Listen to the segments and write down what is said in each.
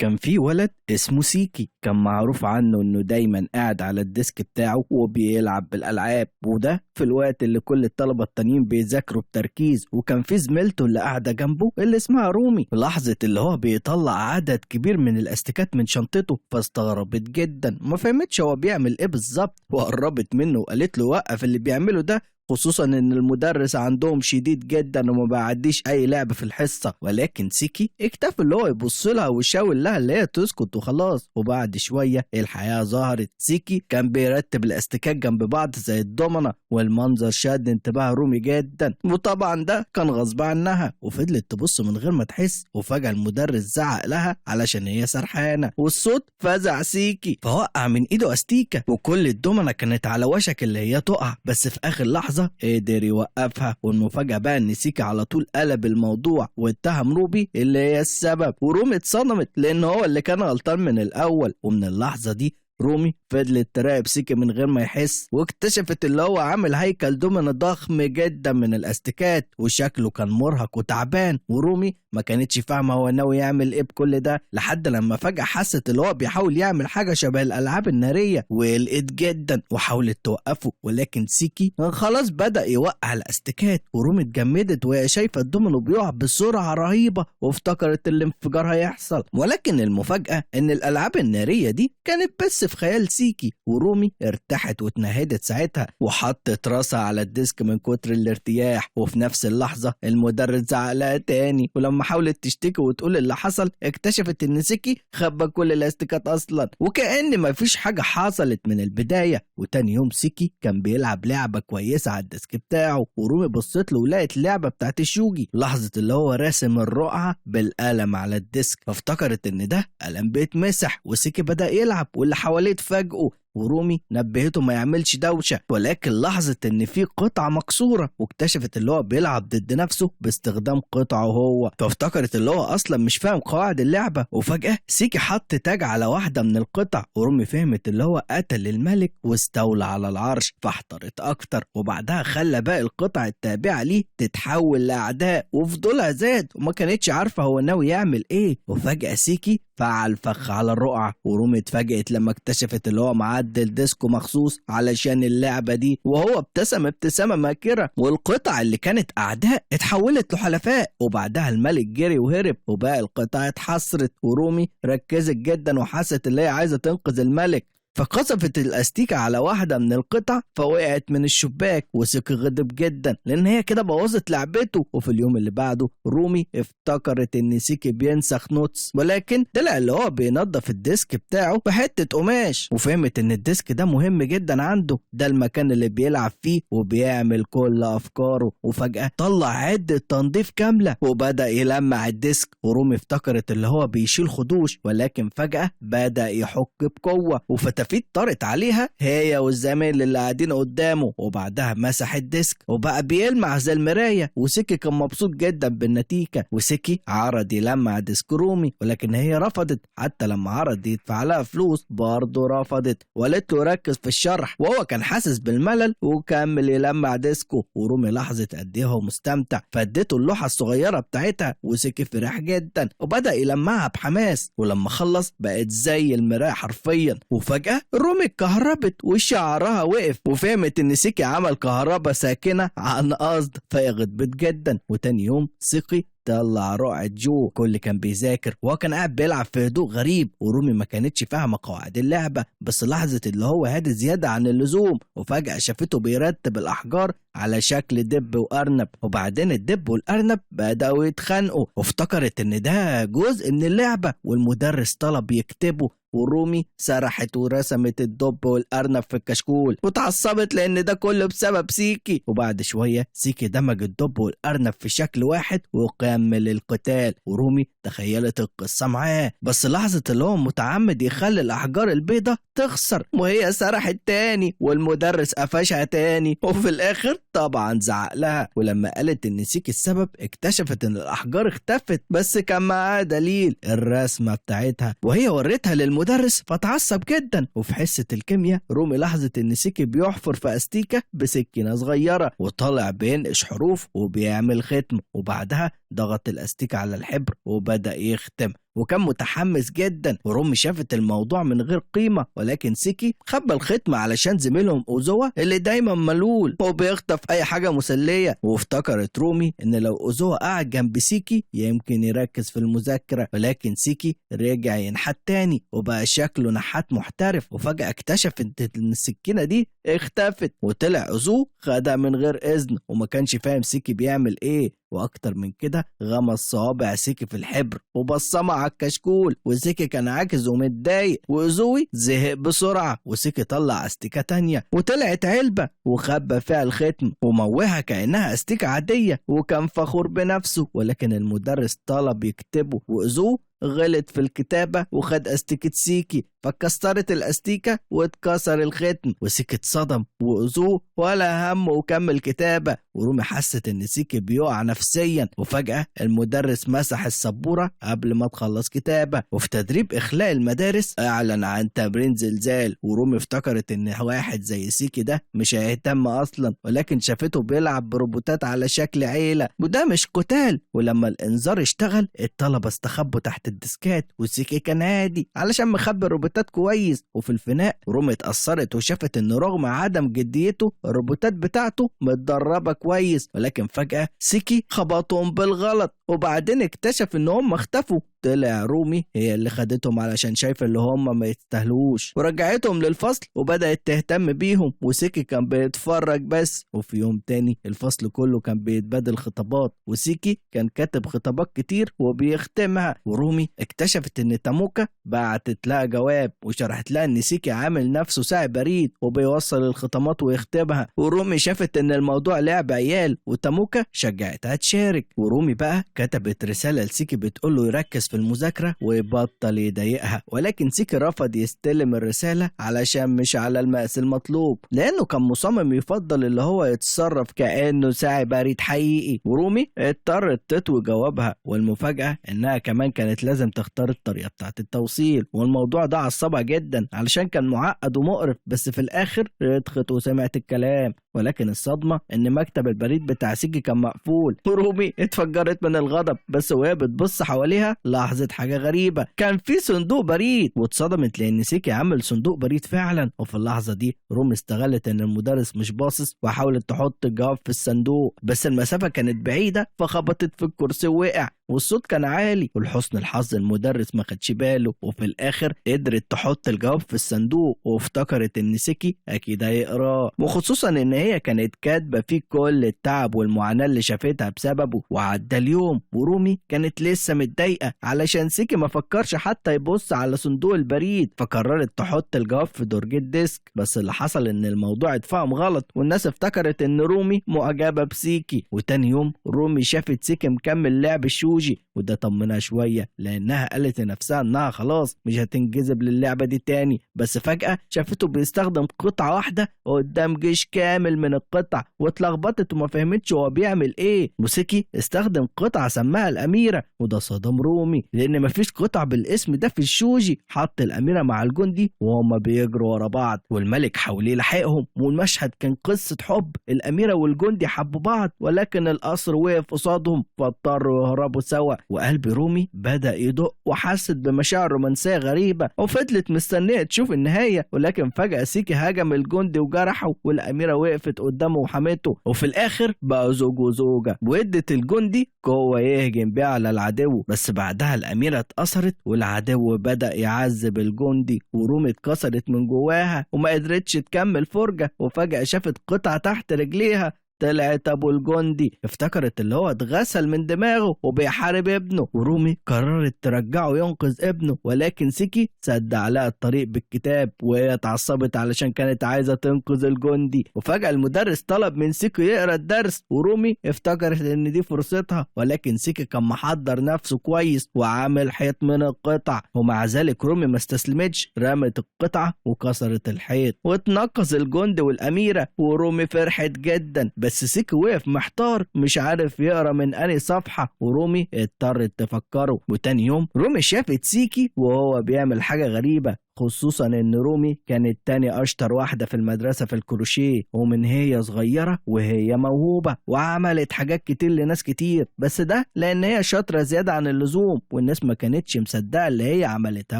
كان في ولد اسمه سيكي، كان معروف عنه انه دايما قاعد على الديسك بتاعه وبيلعب بالالعاب، وده في الوقت اللي كل الطلبه التانيين بيذاكروا بتركيز. وكان في زميلته اللي قاعده جنبه اللي اسمها رومي، في لحظه اللي هو بيطلع عدد كبير من الاستيكات من شنطته فاستغربت جدا، ما فهمتش هو بيعمل ايه بالظبط، وقربت منه وقالت له وقف اللي بيعمله ده، خصوصا ان المدرس عندهم شديد جدا وما بيعديش اي لعب في الحصه. ولكن سيكي اكتفى اللي هو يبص لها ويشاور لها اللي هي تسكت وخلاص. وبعد شويه الحياه ظهرت، سيكي كان بيرتب الاستيكات جنب بعض زي الضمنه، والمنظر شد انتباه رومي جدا، وطبعا ده كان غصب عنها، وفضلت تبص من غير ما تحس. وفجاه المدرس زعق لها علشان هي سرحانه، والصوت فزع سيكي فوقع من ايده استيكه، وكل الضمنه كانت على وشك اللي هي تقع، بس في اخر لحظه قدر يوقفها. والمفاجأة بقى ان سيكي على طول قلب الموضوع واتهم روبي اللي هي السبب، ورومي اتصدمت لان هو اللي كان غلطان من الاول. ومن اللحظة دي رومي فضلت تراقب سيكي من غير ما يحس، واكتشفت اللي هو عامل هيكل دومنا ضخم جدا من الاستيكات، وشكله كان مرهق وتعبان. ورومي ما كانتش فاهمه هو ناوي يعمل ايه بكل ده، لحد لما فجأة حست اللي هو بيحاول يعمل حاجه شبه الالعاب الناريه، وقلقت جدا وحاولت توقفه. ولكن سيكي خلاص بدأ يوقع الاستيكات، ورومي اتجمدت وهي شايفه الدومينو بيقع بسرعه رهيبه، وافتكرت الانفجار هيحصل. ولكن المفاجاه ان الالعاب الناريه دي كانت بس في خيال سيكي، ورومي ارتاحت واتنهدت ساعتها وحطت راسها على الديسك من كتر الارتياح. وفي نفس اللحظة المدرس زعق لها تاني، ولما حاولت تشتكي وتقول اللي حصل اكتشفت ان سيكي خبى كل الاستيكات اصلا، وكأن مفيش حاجة حصلت من البداية. وتاني يوم سيكي كان بيلعب لعبة كويسة على الديسك بتاعه، ورومي بصت له ولقت اللعبة بتاعت الشوجي، لحظة اللي هو راسم الرقعة بالقلم على الديسك، فافتكرت ان ده قلم بيتمسح. وسيكي بدأ يلعب واللي حواليه اتفاجئوا، ورومي نبهته ما يعملش دوشة. ولكن لحظة ان في قطعة مكسورة، واكتشفت اللي هو بيلعب ضد نفسه باستخدام قطعه هو، فافتكرت اللي هو اصلا مش فاهم قواعد اللعبة. وفجأة سيكي حط تاج على واحدة من القطع، ورومي فهمت اللي هو قتل الملك واستولى على العرش، فاحترت اكتر. وبعدها خلى باقي القطع التابعة ليه تتحول لاعداء، وفضولها زاد وما كانتش عارفة هو ناوي يعمل ايه. وفجأة سيكي فعل فخ على الرقعة، ورومي اتفاجئت لما اكتشفت اللي هو معدل ديسكو مخصوص علشان اللعبة دي، وهو ابتسم ابتسامة ماكرة، والقطع اللي كانت أعداء اتحولت لحلفاء. وبعدها الملك جري وهرب، وباقي القطع اتحصرت، ورومي ركزت جدا وحست اللي هي عايزة تنقذ الملك، فقصفت الاستيكة على واحدة من القطع فوقعت من الشباك. وسيكي غضب جدا لان هي كده بوظت لعبته. وفي اليوم اللي بعده رومي افتكرت ان سيكي بينسخ نوتس، ولكن طلع اللي هو بينظف الديسك بتاعه بحتة قماش، وفهمت ان الديسك ده مهم جدا عنده، ده المكان اللي بيلعب فيه وبيعمل كل افكاره. وفجأة طلع عدة تنظيف كاملة وبدأ يلمع الديسك، ورومي افتكرت اللي هو بيشيل خدوش، ولكن فجأة بدأ يحك بقوة، وفتفيت طارت عليها هي والزميل اللي قاعدين قدامه، وبعدها مسح الديسك وبقى بيلمع زي المراية. وسيكي كان مبسوط جدا بالنتيجة، وسيكي عرض يلمع ديسك رومي، ولكن هي رفضت، حتى لما عرض يدفع لها فلوس برضه رفضت، وقالت له ركز في الشرح. وهو كان حاسس بالملل وكمل يلمع ديسكو. ورومي لاحظت قد ايه هو مستمتع، فادته اللوحة الصغيرة بتاعتها، وسيكي فرح جدا وبدأ يلمعها بحماس، ولما خلص بقت زي المراية حرفيا. وفجأة رومي اتكهربت وشعرها وقف، وفهمت ان سيكي عمل كهربا ساكنة عن قصد، فهي غضبت جدا. وتاني يوم سيكي طلع رقعة جو كل كان بيذاكر، وهو كان قاعد بيلعب في هدوء غريب، ورومي ما كانتش فاهمة قواعد اللعبة، بس لاحظت اللي هو هادي زيادة عن اللزوم. وفجأة شافته بيرتب الأحجار على شكل دب وأرنب، وبعدين الدب والأرنب بدأوا يتخانقوا، وافتكرت إن ده جزء من اللعبة والمدرس طلب يكتبه. ورومي سرحت ورسمت الدب والأرنب في الكشكول، وتعصبت لأن ده كله بسبب سيكي. وبعد شوية سيكي دمج الدب والأرنب في شكل واحد وكمل القتال، ورومي تخيلت القصة معاه، بس لحظة اللي هو متعمد يخلي الأحجار البيضة تخسر، وهي سرحت تاني والمدرس قفشها تاني، وفي الآخر طبعا زعق لها. ولما قالت إن سيكي السبب اكتشفت إن الأحجار اختفت، بس كان معاها دليل الرسمة بتاعتها، وهي ورتها للمدرس فتعصب جدا. وفي حصة الكيمياء رومي لاحظت إن سيكي بيحفر في أستيكة بسكينة صغيرة، وطالع بينقش حروف وبيعمل ختم، وبعدها ضغط الأستيكة على الحبر وبدأ يختم. وكان متحمس جدا. ورومي شافت الموضوع من غير قيمة، ولكن سيكي خبى الختم علشان زميلهم أوزوا اللي دايما ملول وبيخطف أي حاجة مسلية. وافتكرت رومي إن لو أوزوا قاعد جنب سيكي يمكن يركز في المذاكرة، ولكن سيكي رجع ينحت تاني وبقى شكله نحات محترف. وفجأة اكتشف إن السكينة دي اختفت، وطلع أوزو خدها من غير إذن وما كانش فاهم سيكي بيعمل إيه. واكتر من كده غمس صوابع سيكي في الحبر وبصمها على الكشكول، وسيكي كان عاكز ومتضايق. وأوزوي زهق بسرعة، وسيكي طلع استيكة تانية وطلعت علبة وخبى فيها الختم وموهها كأنها استيكة عادية، وكان فخور بنفسه. ولكن المدرس طلب يكتبه، وأوزو غلط في الكتابة وخد استيكة سيكي، فكسرت الاستيكة واتكسر الختم. وسيكي اتصدم، وأوزو ولا هم وكمل كتابة. ورومي حست ان سيكي بيقع نفسيا، وفجأة المدرس مسح السبورة قبل ما تخلص كتابة. وفي تدريب إخلاء المدارس اعلن عن تمرين زلزال، ورومي افتكرت ان واحد زي سيكي ده مش هيهتم اصلا، ولكن شافته بيلعب بروبوتات على شكل عيلة، وده مش قتال. ولما الانذار اشتغل الطلبة استخبوا تحت الديسكات، وسيكي كان هادي علشان مخبي الروبوتات كويس. وفي الفناء رومي اتأثرت وشافت ان رغم عدم جديته الروبوتات بتاعته متدربة كويس، ولكن فجأة سيكي خبطهم بالغلط، وبعدين اكتشف ان هم اختفوا. طلع رومي هي اللي خدتهم علشان شايفه اللي هم ما يستاهلوش، ورجعتهم للفصل وبدأت تهتم بيهم، وسيكي كان بيتفرج بس. وفي يوم تاني الفصل كله كان بيتبادل خطابات، وسيكي كان كاتب خطابات كتير وبيختمها. ورومي اكتشفت ان تاموكا بعتت لها جواب وشرحت لها ان سيكي عامل نفسه ساعي بريد وبيوصل الخطابات ويختمها. ورومي شافت ان الموضوع لعب عيال، وتاموكا شجعتها تشارك. ورومي بقى كتبت رسالة لسيكي بتقوله يركز في المذاكرة ويبطل يضايقها، ولكن سيكي رفض يستلم الرسالة علشان مش على المقاس المطلوب، لأنه كان مصمم يفضل اللي هو يتصرف كأنه ساعي بريد حقيقي. ورومي اضطرت تطوي جوابها، والمفاجأة إنها كمان كانت لازم تختار الطريقة بتاعت التوصيل، والموضوع ده عصبها جدا علشان كان معقد ومقرف. بس في الآخر رضخت وسمعت الكلام، ولكن الصدمة إن مكتب البريد بتاع سيكي كان مقفول. ورومي اتفجرت من الغضب، بس وهي بتبص حواليها لاحظت حاجة غريبة، كان في صندوق بريد، واتصدمت لأن سيكي عمل صندوق بريد فعلا. وفي اللحظة دي رومي استغلت إن المدرس مش باصص وحاولت تحط الجواب في الصندوق، بس المسافة كانت بعيدة فخبطت في الكرسي ووقع، والصوت كان عالي. ولحسن الحظ المدرس ما خدش باله، وفي الآخر قدرت تحط الجواب في الصندوق، وافتكرت إن سيكي أكيد هيقراه، وخصوصا إن هي كانت كاتبة فيه كل التعب والمعاناة اللي شافتها بسببه. وعدى اليوم ورومي كانت لسه متضايقة علشان سيكي ما فكرش حتى يبص على صندوق البريد، فقررت تحط الجواب في درج الديسك. بس اللي حصل إن الموضوع اتفهم غلط، والناس افتكرت إن رومي معجبة بسيكي. وتاني يوم رومي شافت سيكي مكمل لعب الشوجي، وده طمنها شوية لأنها قالت لنفسها إنها خلاص مش هتنجذب للعبة دي تاني. بس فجأة شافته بيستخدم قطعة واحدة قدام جيش كامل من القطع، واتلخبطت وما فهمتش هو بيعمل ايه. موسيكي استخدم قطعة سماها الأميرة، وده صدم رومي لأن مفيش قطع بالاسم ده في الشوجي. حط الأميرة مع الجندي وهما بيجروا ورا بعض، والملك حاول يلحقهم، والمشهد كان قصة حب. الأميرة والجندي حبوا بعض، ولكن القصر وقف قصادهم فاضطروا يهربوا سوا. وقلب رومي بدأ يدق وحست بمشاعر رومانسية غريبة، وفضلت مستنية تشوف النهاية. ولكن فجأة سيكي هجم الجندي وجرحه، والأميرة وقفت قدامه وحمته، وفي الآخر بقى زوج وزوجة، وادت الجندي قوة يهجم بيها على العدو. بس بعدها الأميرة اتأثرت والعدو بدأ يعذب الجندي، ورومي اتكسرت من جواها وما قدرتش تكمل فرجة. وفجأة شافت قطعة تحت رجليها، طلعت ابو الجندي. افتكرت اللي هو اتغسل من دماغه وبيحارب ابنه، ورومي قررت ترجعه ينقذ ابنه، ولكن سيكي سد عليها الطريق بالكتاب، وهي اتعصبت علشان كانت عايزه تنقذ الجندي. وفجأة المدرس طلب من سيكي يقرا الدرس، ورومي افتكرت ان دي فرصتها، ولكن سيكي كان محضر نفسه كويس وعامل حيط من القطع. ومع ذلك رومي ما استسلمتش، رمت القطعه وكسرت الحيط واتنقذ الجندي والاميره. ورومي فرحت جدا بس سيكي وقف محتار مش عارف يقرا من انهي صفحة، ورومي اضطرت تفكره. وتاني يوم رومي شافت سيكي وهو بيعمل حاجة غريبة، خصوصا ان رومي كانت تاني اشطر واحدة في المدرسة في الكروشيه، ومن هي صغيرة وهي موهوبة وعملت حاجات كتير لناس كتير، بس ده لان هي شاطرة زيادة عن اللزوم، والناس ما كانتش مصدقة اللي هي عملتها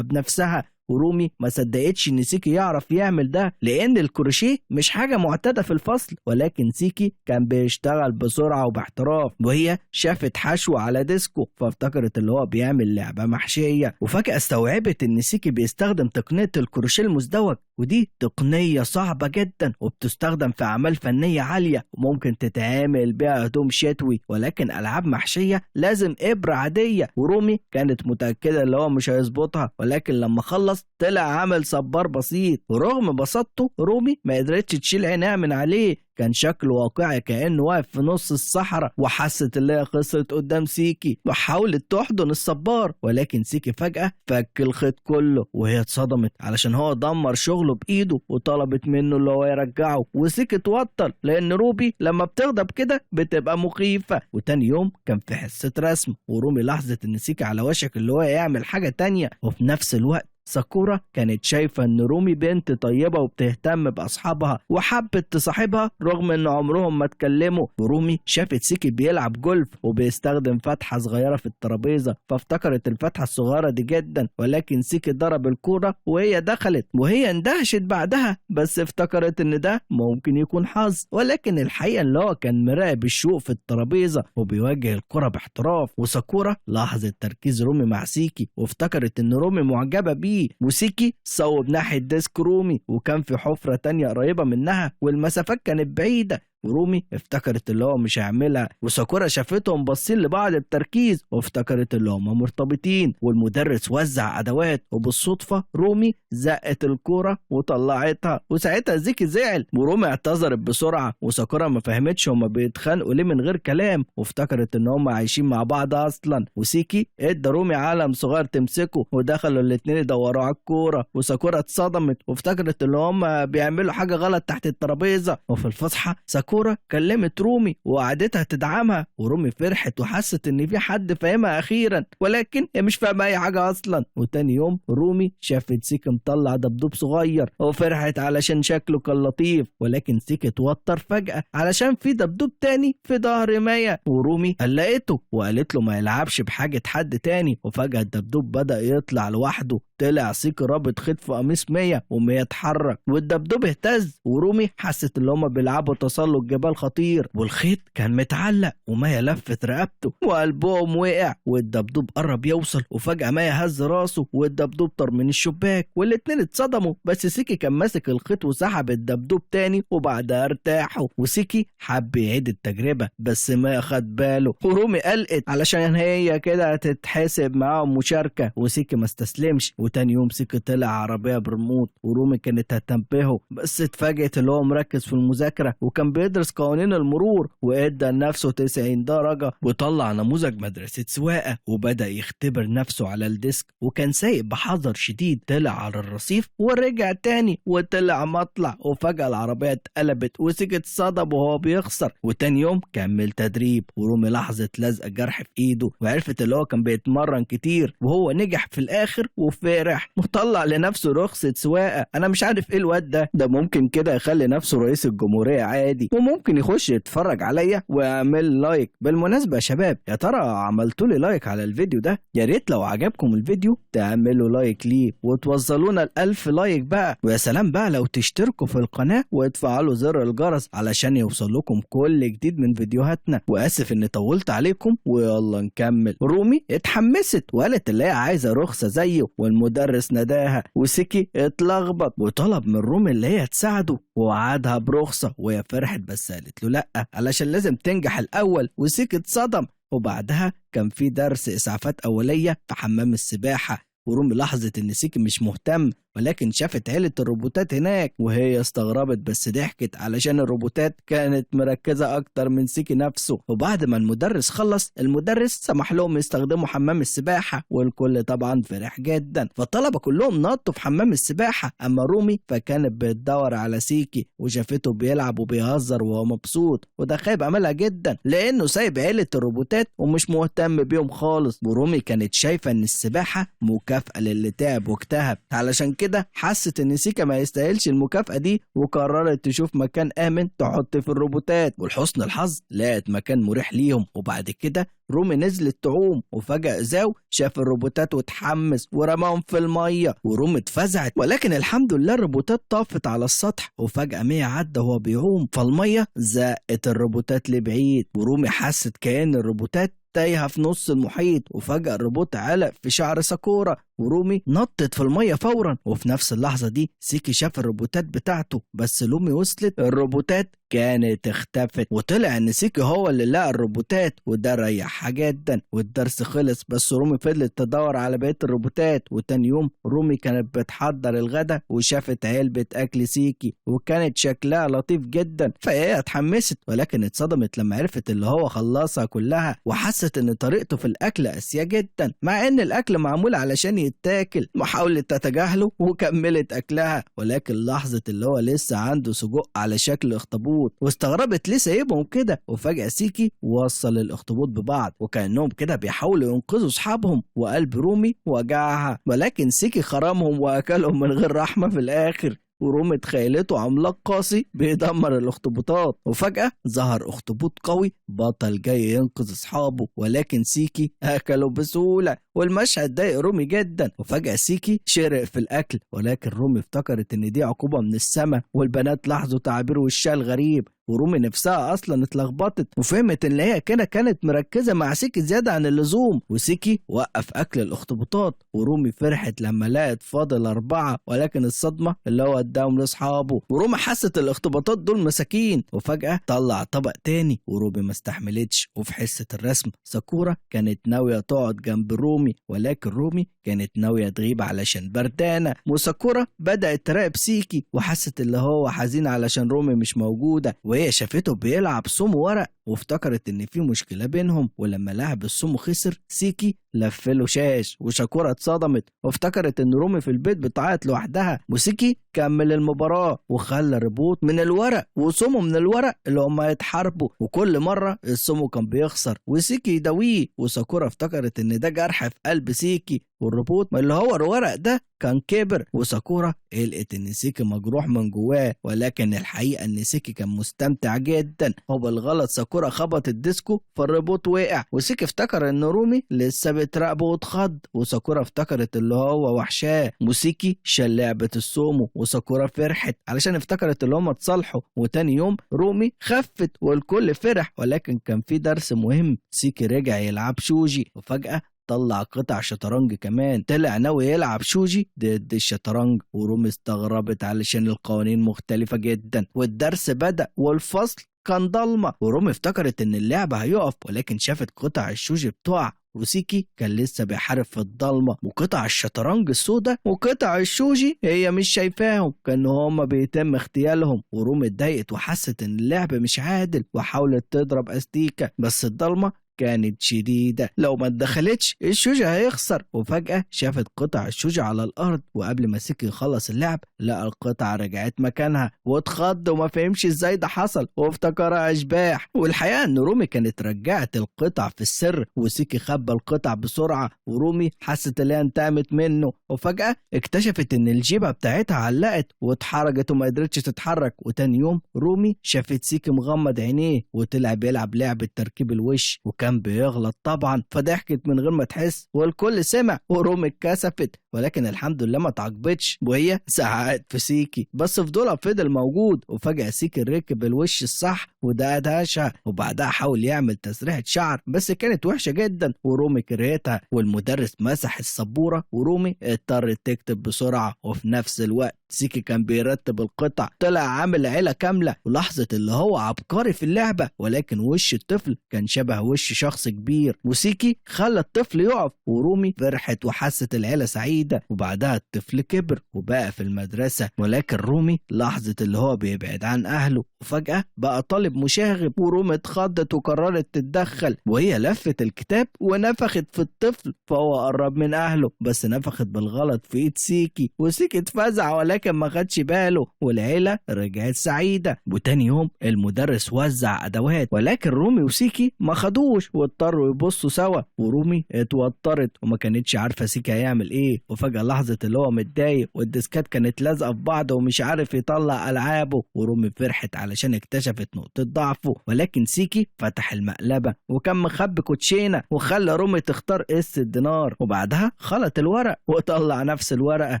بنفسها. ورومي ما صدقتش ان سيكي يعرف يعمل ده، لان الكروشيه مش حاجة معتادة في الفصل، ولكن سيكي كان بيشتغل بسرعة وباحتراف، وهي شافت حشو على ديسكو فافتكرت اللي هو بيعمل لعبة محشية، وفجأة استوعبت ان سيكي بيستخدم تقنية الكروشيه المزدوج، ودي تقنية صعبة جدا وبتستخدم في أعمال فنية عالية، وممكن تتعامل بيها هدوم شتوي، ولكن ألعاب محشية لازم إبرة عادية. ورومي كانت متأكدة اللي هو مش هيظبطها، ولكن لما خلص طلع عامل صبار بسيط، ورغم بساطته رومي ما قدرتش تشيل عينها من عليه، كان شكله واقعي كأنه واقف في نص الصحراء، وحست اللي هي خسرت قدام سيكي وحاولت تحضن الصبار، ولكن سيكي فجأة فك الخيط كله، وهي اتصدمت علشان هو دمر شغله بإيده وطلبت منه اللي هو يرجعه، وسيكي اتوتر لأن روبي لما بتغضب كده بتبقى مخيفة. وتاني يوم كان في حصة رسم، ورومي لاحظت إن سيكي على وشك اللي هو يعمل حاجة تانية، وفي نفس الوقت ساكورا كانت شايفة ان رومي بنت طيبة وبتهتم باصحابها وحبت تصاحبها رغم ان عمرهم ما اتكلموا. ورومي شافت سيكي بيلعب جولف وبيستخدم فتحة صغيرة في الترابيزة، فافتكرت الفتحة الصغيرة دي جدا، ولكن سيكي ضرب الكورة وهي دخلت، وهي اندهشت بعدها، بس افتكرت ان ده ممكن يكون حظ، ولكن الحقيقة اللي هو كان مراقب الشوق في الترابيزة وبيوجه الكرة باحتراف. وساكورا لاحظت تركيز رومي مع سيكي وافتكرت ان رومي معجبة بيه، وسيكي صوب ناحية ديسك رومي وكان في حفرة تانية قريبة منها والمسافات كانت بعيدة، ورومي افتكرت اللي هو مش هيعملها، وساكورا شافتهم باصين لبعض بتركيز وافتكرت اللي هما مرتبطين، والمدرس وزع ادوات، وبالصدفة رومي زقت الكورة وطلعتها، وساعتها سيكي زعل ورومي اعتذرت بسرعة، وساكورا ما فهمتش هما بيتخانقوا ليه من غير كلام، وافتكرت ان هما عايشين مع بعض اصلا. وسيكي ادى رومي علم صغير تمسكه ودخلوا الاتنين يدوروا على الكورة، وساكورا اتصدمت وافتكرت ان هما بيعملوا حاجة غلط تحت الترابيزة. وفي الفسحة ساكورا كلمت رومي وقعدتها تدعمها، ورومي فرحت وحست ان في حد فاهمها اخيرا، ولكن هي مش فاهمه اي حاجه اصلا. وتاني يوم رومي شافت سيكي مطلع دبدوب صغير وفرحت علشان شكله كان لطيف، ولكن سيكي اتوتر فجاه علشان في دبدوب تاني في ظهر مايا، ورومي قلقته وقالت له ما يلعبش بحاجه حد تاني، وفجاه الدبدوب بدا يطلع لوحده، طلع سيكي رابط خيط في قميص ميا وميا اتحرك والدبدوب اهتز، ورومي حست ان هما بيلعبوا تسلق جبال خطير، والخيط كان متعلق ومايا لفت رقبته وقلبهم وقع، والدبدوب قرب يوصل، وفجأة مايا هز راسه والدبدوب طار من الشباك، والاتنين اتصدموا، بس سيكي كان ماسك الخيط وسحب الدبدوب تاني وبعدها ارتاحوا، وسيكي حب يعيد التجربة بس مايا خد باله، ورومي قلقت علشان هي كده هتتحسب معاهم مشاركة، وسيكي ما استسلمش. وتاني يوم سيكي طلع عربية بريموت، ورومي كانت هتنبهه بس اتفاجئت اللي هو مركز في المذاكرة وكان بيدرس قوانين المرور، وادى لنفسه 90 درجة وطلع نموذج مدرسة سواقة وبدأ يختبر نفسه على الديسك، وكان سايق بحذر شديد، طلع على الرصيف ورجع تاني وطلع مطلع، وفجأة العربية اتقلبت وسيكي اتصدم وهو بيخسر. وتاني يوم كمل تدريب، ورومي لاحظت لزقة جرح في ايده وعرفت اللي هو كان بيتمرن كتير، وهو نجح في الاخر وفرح وطلع لنفسه رخصة سواقة. انا مش عارف ايه الواد ده ممكن كده يخلي نفسه رئيس الجمهورية عادي، وممكن يخش يتفرج عليا ويعمل لايك. بالمناسبة يا شباب، يا ترى عملتوا لي لايك على الفيديو ده؟ يا ريت لو عجبكم الفيديو تعملوا لايك ليه وتوصلونا ل1000 لايك بقى، ويا سلام بقى لو تشتركوا في القناة وتفعلوا زر الجرس علشان يوصل لكم كل جديد من فيديوهاتنا. واسف اني طولت عليكم، ويلا نكمل. رومي اتحمست وقالت اللي هي عايزة رخصة زيه، والمدرس ناداها، وسيكي اتلخبط وطلب من رومي اللي هي تساعده ووعدها برخصة، وهي فرحت بس قالت له لأ علشان لازم تنجح الأول، وسيكي اتصدم. وبعدها كان في درس إسعافات أولية في حمام السباحة، ورومي لاحظت إن سيكي مش مهتم، ولكن شافت عيلة الروبوتات هناك وهي استغربت بس ضحكت علشان الروبوتات كانت مركزة أكتر من سيكي نفسه. وبعد ما المدرس خلص المدرس سمح لهم يستخدموا حمام السباحة والكل طبعا فرح جدا، فالطلبة كلهم نطوا في حمام السباحة. أما رومي فكانت بتدور على سيكي وشافته بيلعب وبيهزر وهو مبسوط، وده خايب أملها جدا لأنه سايب عيلة الروبوتات ومش مهتم بيهم خالص. ورومي كانت شايفة إن السباحة مكافأة للي تعب واجتهد، علشان كده حست إن سيكا ما يستاهلش المكافأة دي وقررت تشوف مكان آمن تحط في الروبوتات. ولحسن الحظ لقت مكان مريح ليهم. وبعد كده رومي نزلت تعوم وفجأة زاو شاف الروبوتات واتحمس ورماهم في المية ورومي اتفزعت، ولكن الحمد لله الروبوتات طافت على السطح. وفجأة مية عدى وهو بيعوم فالمية زقت الروبوتات لبعيد، ورومي حست كأن الروبوتات تايهة في نص المحيط. وفجأة الروبوت علق في شعر ساكورا ورومي نطت في المية فورا. وفي نفس اللحظة دي سيكي شاف الروبوتات بتاعته، بس لومي وصلت الروبوتات كانت اختفت، وطلع ان سيكي هو اللي لقى الروبوتات وده ريحها جدا. والدرس خلص بس رومي فضلت تدور على بقية الروبوتات. وتاني يوم رومي كانت بتحضر الغدا وشافت علبة اكل سيكي وكانت شكلها لطيف جدا، فهي اتحمست ولكن اتصدمت لما عرفت اللي هو خلصها كلها، وحست ان طريقته في الاكل قاسية جدا مع ان الاكل معمول علشان يتاكل. وحاولت تتجاهله وكملت اكلها، ولكن لاحظت اللي هو لسه عنده سجق على شكل اخطبوط واستغربت ليه سايبهم كده. وفجأة سيكي وصل الاخطبوط ببعض وكأنهم كده بيحاولوا ينقذوا اصحابهم، وقلب رومي وجعها، ولكن سيكي خرمهم واكلهم من غير رحمة في الاخر. ورومي تخيلته عملاق قاسي بيدمر الاخطبوطات. وفجأة ظهر اخطبوط قوي بطل جاي ينقذ اصحابه، ولكن سيكي اكله بسهولة والمشهد ضايق رومي جدا. وفجأة سيكي شرق في الاكل، ولكن رومي افتكرت ان دي عقوبة من السماء. والبنات لاحظوا تعابير وشها الغريب ورومي نفسها اصلا اتلخبطت وفهمت ان هي كده كانت مركزه مع سيكي زياده عن اللزوم. وسيكي وقف اكل الاخطبوطات ورومي فرحت لما لقت فاضل 4، ولكن الصدمه اللي هو اداهم لاصحابه. ورومي حست الاخطبوطات دول مساكين. وفجاه طلع طبق تاني ورومي ما استحملتش. وفي حصه الرسم ساكورا كانت ناويه تقعد جنب رومي، ولكن رومي كانت ناويه تغيب علشان بردانه. وساكورا بدات تراقب سيكي وحست اللي هو حزين علشان رومي مش موجوده، وهي شافته بيلعب سم ورق وافتكرت ان في مشكله بينهم. ولما لعب السم خسر سيكي لفله شاش وشاكورا اتصدمت وافتكرت ان رومي في البيت بتعيط لوحدها. وسيكي كمل المباراه وخلى ربوط من الورق وسمه من الورق اللي هما يتحاربوا، وكل مره السم كان بيخسر وسيكي يداويه. وساكورا افتكرت ان ده جرح في قلب سيكي والربوط اللي هو الورق ده كان كبر. وساكورا قلقت ان سيكي مجروح من جواه، ولكن الحقيقه ان سيكي كان مستمتع جدا. وبالغلط ساكورا خبط الديسكو فالربوط وقع، وسيكي افتكر ان رومي لسه بتراقبه واتخض. وساكورا افتكرت اللي هو وحشاه. وسيكي شال لعبه السومو وساكورا فرحت علشان افتكرت اللي هما اتصالحوا. وتاني يوم رومي خفت والكل فرح، ولكن كان في درس مهم. سيكي رجع يلعب شوجي وفجأة طلع قطع شطرنج كمان، طلع ناوي يلعب شوجي ضد الشطرنج. ورومي استغربت علشان القوانين مختلفة جدا. والدرس بدأ والفصل كان ضلمة، ورومي افتكرت ان اللعبة هيقف، ولكن شافت قطع الشوجي بتقع. وسيكي كان لسه بيحارب في الضلمة، وقطع الشطرنج السوداء وقطع الشوجي هي مش شايفاهم، كانوا هما بيتم اغتيالهم. ورومي اتضايقت وحست ان اللعب مش عادل وحاولت تضرب استيكة، بس الضلمة كانت شديدة، لو ما اتدخلتش الشوجة هيخسر. وفجأة شافت قطع الشوجة على الأرض، وقبل ما سيكي يخلص اللعب لقى القطع رجعت مكانها واتخض وما فهمش ازاي ده حصل وافتكرها أشباح. والحقيقة ان رومي كانت رجعت القطع في السر، وسيكي خبى القطع بسرعة ورومي حست ان هي انتقمت منه. وفجأة اكتشفت ان الجيبة بتاعتها علقت واتحرجت وما قدرتش تتحرك. وتاني يوم رومي شافت سيكي مغمض عينيه وطلع بيلعب لعبة تركيب الوش، وكان بيغلط طبعا فضحكت من غير ما تحس والكل سمع ورومي اتكسفت، ولكن الحمد لله ما تعاقبتش وهي زعقت في سيكي، بس فضولها فضل موجود. وفجأة سيكي ركب الوش الصح وده ادهشها. وبعدها حاول يعمل تسريحة شعر بس كانت وحشة جدا ورومي كرهتها، والمدرس مسح السبورة ورومي اضطرت تكتب بسرعة. وفي نفس الوقت سيكي كان بيرتب القطع، طلع عامل عيلة كاملة. ولحظة اللي هو عبقري في اللعبة، ولكن وش الطفل كان شبه وش شخص كبير، وسيكي خلى الطفل يقف. ورومي فرحت وحست العيلة سعيدة. وبعدها الطفل كبر وبقى في المدرسة، ولكن رومي لحظة اللي هو بيبعد عن أهله وفجأة بقى طالب مشاغب. ورومي اتخضت وقررت تتدخل، وهي لفت الكتاب ونفخت في الطفل فهو قرب من أهله، بس نفخت بالغلط في إيد سيكي. وسيكي اتفزع ولكن ما خدش باله، والعيلة رجعت سعيدة. وتاني يوم المدرس وزع أدوات، ولكن رومي وسيكي ما خدوش واضطروا يبصوا سوا. ورومي اتوترت وما كانتش عارفة سيكي هيعمل ايه. وفجأة لحظة اللي هو متضايق والديسكات كانت لازقة في بعض ومش عارف يطلع ألعابه. ورومي فرحت علشان اكتشفت نقطة ضعفه، ولكن سيكي فتح المقلبة وكان مخبي كوتشينة وخلى رومي تختار قصة دينار. وبعدها خلط الورق وطلع نفس الورقة،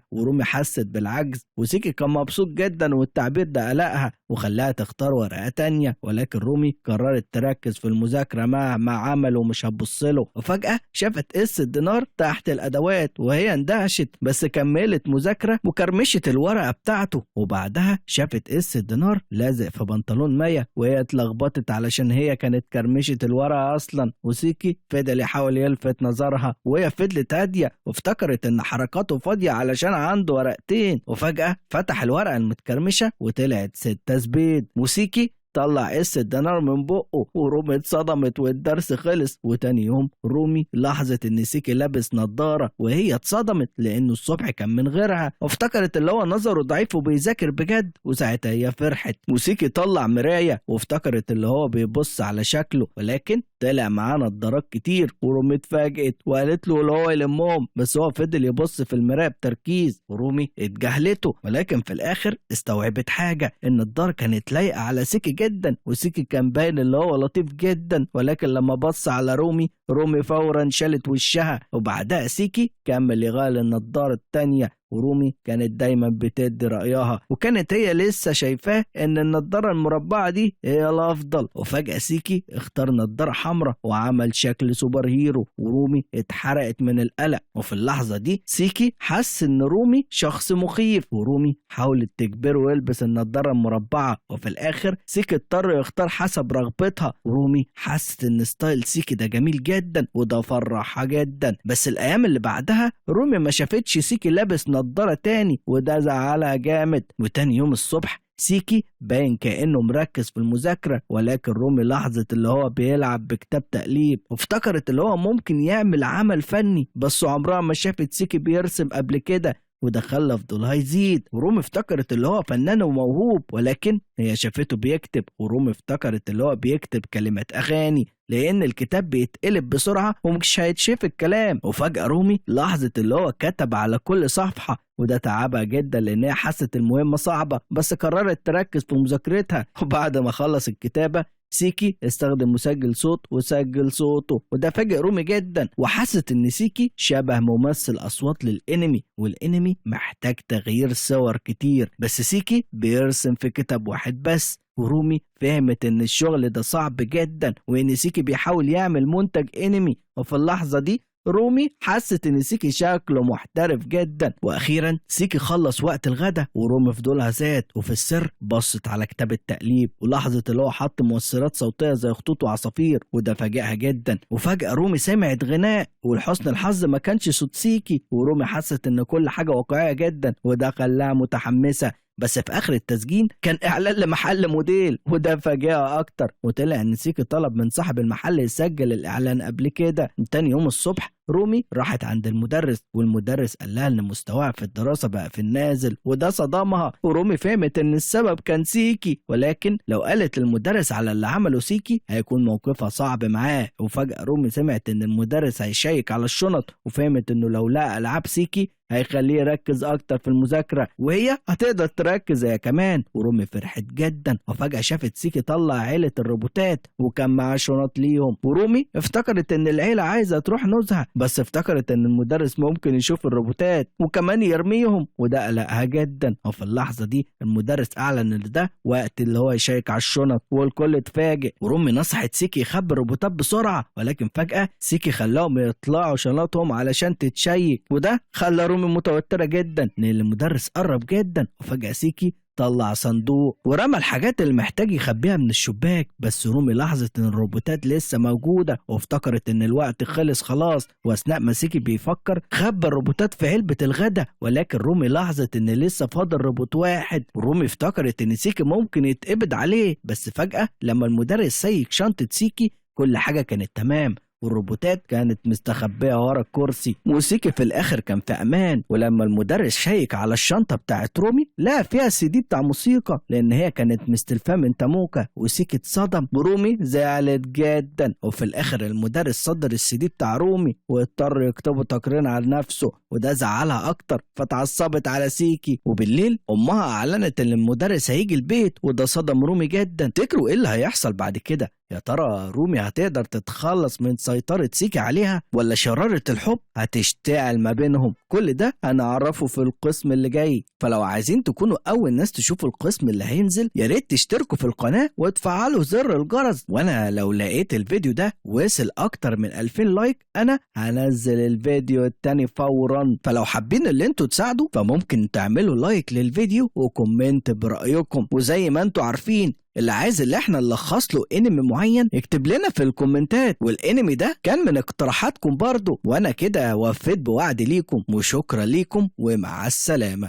ورومي حست بالعجز. وسيكي كان مبسوط جدا والتعبير ده قلقها وخلاها تختار ورقة تانية، ولكن رومي قررت تركز في المذاكرة مهما عمل ومش هتبصله. وفجأة شافت قصة دينار تحت الأدوات وهي اندهشت، بس كملت مذاكرة وكرمشت الورقة بتاعته. وبعدها شافت قصة دينار لازق في بنطلون مايا وهي اتلخبطت علشان هي كانت كرمشت الورقة أصلا. وسيكي فضل يحاول يلفت نظرها وهي فضلت هادية وافتكرت إن حركاته فاضية علشان عنده ورقتين. وفجأة فتح الورقة المتكرمشة وطلعت 6 زبيد، وسيكي طلع قصة دينار من بقه. ورومي اتصدمت والدرس خلص. وتاني يوم رومي لاحظت ان سيكي لابس نظارة وهي اتصدمت لانه الصبح كان من غيرها، وافتكرت اللي هو نظره ضعيف وبيذاكر بجد. وساعتها هي فرحت. وسيكي طلع مراية وافتكرت اللي هو بيبص على شكله، ولكن طلع معاه نظارات كتير. ورومي اتفاجئت وقالت له اللي هو يلمهم، بس هو فضل يبص في المراية بتركيز. ورومي اتجاهلته، ولكن في الاخر استوعبت حاجة، ان النضارة كانت لايقة على سيكي جدا. وسيكي كان باين اللي هو لطيف جدا، ولكن لما بص على رومي فورا شالت وشها. وبعدها سيكي كمل يغير النضارة التانية. ورومي كانت دايما بتدي رأيها، وكانت هي لسه شايفاه ان النضارة المربعة دي هي الافضل. وفجأة سيكي اختار نضارة حمراء وعمل شكل سوبر هيرو، ورومي اتحرقت من القلق. وفي اللحظة دي سيكي حس ان رومي شخص مخيف، ورومي حاولت تجبره يلبس النضارة المربعة. وفي الاخر سيكي اضطر يختار حسب رغبتها. ورومي حست ان ستايل سيكي ده جميل جدا وده فرحها جدا. بس الايام اللي بعدها رومي ما شافتش سيكي لابس نضارة تاني، وده زعلها جامد. وتاني يوم الصبح سيكي باين كأنه مركز في المذاكرة، ولكن رومي لاحظت اللي هو بيلعب بكتاب تقليب وافتكرت اللي هو ممكن يعمل عمل فني، بس عمرها ما شافت سيكي بيرسم قبل كده وده خلى فضولها يزيد. ورومي افتكرت اللي هو فنان وموهوب، ولكن هي شافته بيكتب. ورومي افتكرت اللي هو بيكتب كلمات أغاني لأن الكتاب بيتقلب بسرعة ومش هيتشاف الكلام. وفجأة رومي لاحظت اللي هو كتب على كل صفحة، وده تعبها جدا لأن هي حست المهمة صعبة، بس قررت تركز في مذاكرتها. وبعد ما خلص الكتابة سيكي استخدم مسجل صوت وسجل صوته، وده فاجئ رومي جدا وحست ان سيكي شبه ممثل اصوات للانمي، والانمي محتاج تغيير صور كتير، بس سيكي بيرسم في كتاب واحد بس. ورومي فهمت ان الشغل ده صعب جدا وان سيكي بيحاول يعمل منتج انمي. وفي اللحظة دي رومي حست ان سيكي شكله محترف جدا. واخيرا سيكي خلص وقت الغدا ورومي فضولها زاد، وفي السر بصت على كتاب التقليب ولاحظت اللي هو حط مؤثرات صوتيه زي خطوط وعصافير، وده فاجئها جدا. وفجأة رومي سمعت غناء ولحسن الحظ ما كانش صوت سيكي، ورومي حست ان كل حاجه واقعيه جدا وده خلاها متحمسه. بس في اخر التسجيل كان اعلان لمحل موديل وده فاجئها اكتر، وطلع ان سيكي طلب من صاحب المحل يسجل الاعلان قبل كده. تاني يوم الصبح رومي راحت عند المدرس والمدرس قال لها ان مستواها في الدراسه بقى في النازل، وده صدمها. ورومي فهمت ان السبب كان سيكي، ولكن لو قالت للمدرس على اللي عمله سيكي هيكون موقفها صعب معاه. وفجأة رومي سمعت ان المدرس هيشيك على الشنط، وفهمت انه لو لقى العاب سيكي هيخليه يركز اكتر في المذاكره وهي هتقدر تركز هي كمان. ورومي فرحت جدا وفجأة شافت سيكي طلع عيلة الروبوتات وكان معاه شنط ليهم، ورومي افتكرت ان العيلة عايزة تروح نزهة بس افتكرت ان المدرس ممكن يشوف الروبوتات وكمان يرميهم، وده قلقها جدا. وفي اللحظة دي المدرس اعلن ان ده وقت اللي هو يشيك على الشنط، والكل اتفاجئ. ورومي نصحت سيكي يخبي الروبوتات بسرعة، ولكن فجأة سيكي خلاهم يطلعوا شنطهم علشان تتشيك، وده خلى رومي متوترة جدا لان المدرس قرب جدا. وفجأة سيكي طلع صندوق ورمى الحاجات اللي محتاج يخبيها من الشباك، بس رومي لاحظت ان الروبوتات لسه موجودة وافتكرت ان الوقت خلص خلاص. واثناء ما سيكي بيفكر خبى الروبوتات في علبة الغدا، ولكن رومي لاحظت ان لسه فاضل روبوت واحد. ورومي افتكرت ان سيكي ممكن يتقبض عليه، بس فجأة لما المدرس سيك شنطة سيكي كل حاجة كانت تمام، والروبوتات كانت مستخبية ورا الكرسي، وسيكي في الآخر كان في أمان. ولما المدرس شيك على الشنطة بتاعت رومي لقى فيها السي دي بتاع موسيقى، لأن هي كانت مستلفاه من تاموكا. وسيكي اتصدم ورومي زعلت جدا. وفي الآخر المدرس صدر السي دي بتاع رومي واضطر يكتبوا تقرير عن نفسه، وده زعلها أكتر فتعصبت على سيكي. وبالليل أمها أعلنت إن المدرس هيجي البيت، وده صدم رومي جدا. تفتكروا إيه اللي هيحصل بعد كده؟ يا ترى رومي هتقدر تتخلص من سيطرة سيكي عليها، ولا شرارة الحب هتشتعل ما بينهم؟ كل ده هنعرفه في القسم اللي جاي. فلو عايزين تكونوا أول ناس تشوفوا القسم اللي هينزل، يا ريت تشتركوا في القناة وتفعلوا زر الجرس. وأنا لو لقيت الفيديو ده وصل أكتر من 2000 لايك أنا هنزل الفيديو التاني فورا. فلو حابين اللي انتوا تساعدوا فممكن تعملوا لايك للفيديو وكومنت برأيكم. وزي ما انتوا عارفين اللي عايز اللي احنا نلخص له انمي معين يكتب لنا في الكومنتات، والانمي ده كان من اقتراحاتكم برضو. وانا كده وفيت بوعد ليكم، وشكرا ليكم ومع السلامة.